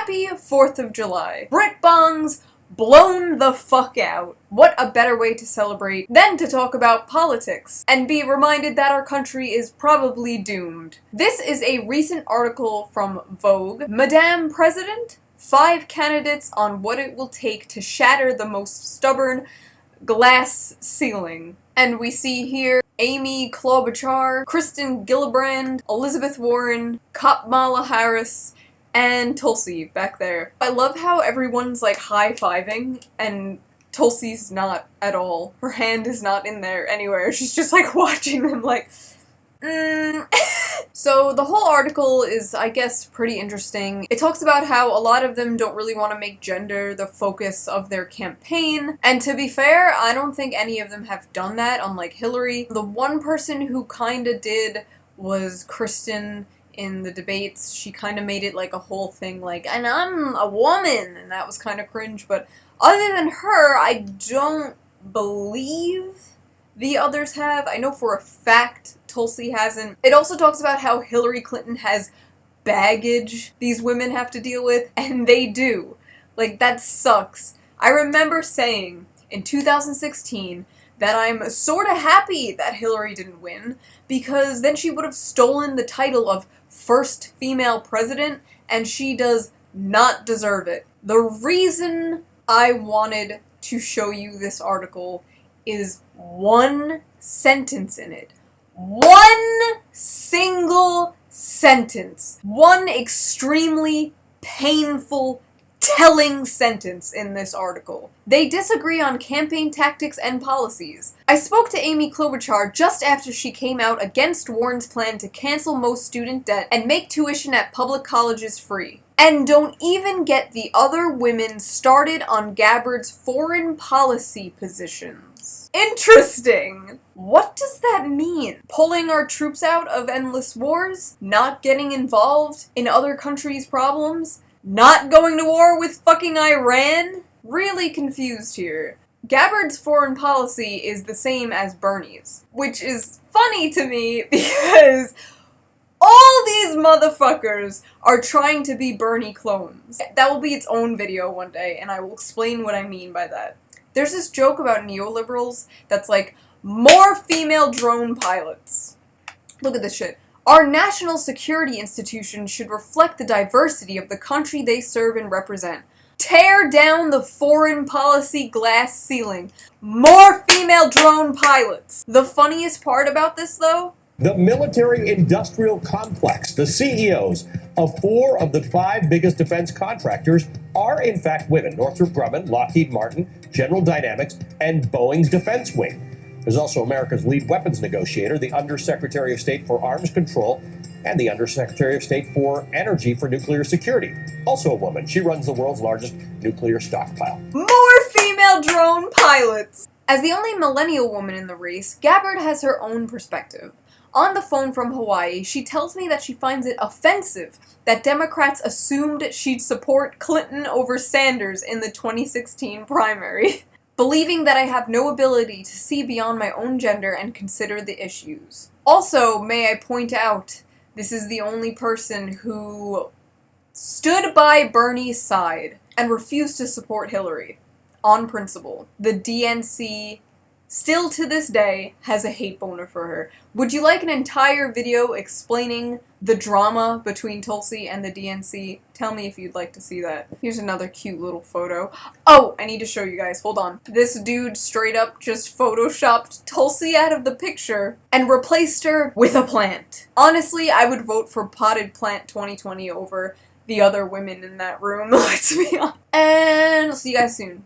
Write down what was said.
Happy 4th of July. Brit bongs blown the fuck out. What a better way to celebrate than to talk about politics and be reminded that our country is probably doomed. This is a recent article from Vogue. Madame President, 5 candidates on what it will take to shatter the most stubborn glass ceiling. And we see here Amy Klobuchar, Kristen Gillibrand, Elizabeth Warren, Kamala Harris, and Tulsi back there. I love how everyone's like high-fiving and Tulsi's not at all. Her hand is not in there anywhere. She's just like watching them like, So the whole article is, I guess, pretty interesting. It talks about how a lot of them don't really want to make gender the focus of their campaign. And to be fair, I don't think any of them have done that, unlike Hillary. The one person who kinda did was Kristen in the debates. She kind of made it like a whole thing, like, and I'm a woman, and that was kind of cringe, but other than her, I don't believe the others have. I know for a fact Tulsi hasn't. It also talks about how Hillary Clinton has baggage these women have to deal with, and they do. Like, that sucks. I remember saying in 2016 that I'm sorta happy that Hillary didn't win, because then she would have stolen the title of first female president, and she does not deserve it. The reason I wanted to show you this article is one sentence in it. One single sentence. One extremely painful, telling sentence in this article. They disagree on campaign tactics and policies. I spoke to Amy Klobuchar just after she came out against Warren's plan to cancel most student debt and make tuition at public colleges free. And don't even get the other women started on Gabbard's foreign policy positions. Interesting! What does that mean? Pulling our troops out of endless wars? Not getting involved in other countries' problems? Not going to war with fucking Iran? Really confused here. Gabbard's foreign policy is the same as Bernie's, which is funny to me because all these motherfuckers are trying to be Bernie clones. That will be its own video one day, and I will explain what I mean by that. There's this joke about neoliberals that's like, more female drone pilots. Look at this shit. Our national security institutions should reflect the diversity of the country they serve and represent. Tear down the foreign policy glass ceiling. More female drone pilots. The funniest part about this, though? The military-industrial complex, the CEOs of 4 of the 5 biggest defense contractors are in fact women. Northrop Grumman, Lockheed Martin, General Dynamics, and Boeing's defense wing. There's also America's lead weapons negotiator, the Undersecretary of State for Arms Control, and the Undersecretary of State for Energy for Nuclear Security. Also a woman. She runs the world's largest nuclear stockpile. More female drone pilots! As the only millennial woman in the race, Gabbard has her own perspective. On the phone from Hawaii, she tells me that she finds it offensive that Democrats assumed she'd support Clinton over Sanders in the 2016 primary. Believing that I have no ability to see beyond my own gender and consider the issues. Also, may I point out, this is the only person who stood by Bernie's side and refused to support Hillary. On principle. The DNC, still to this day, has a hate boner for her. Would you like an entire video explaining the drama between Tulsi and the DNC? Tell me if you'd like to see that. Here's another cute little photo. Oh, I need to show you guys. Hold on. This dude straight up just photoshopped Tulsi out of the picture and replaced her with a plant. Honestly, I would vote for Potted Plant 2020 over the other women in that room. Let's be honest. And I'll see you guys soon.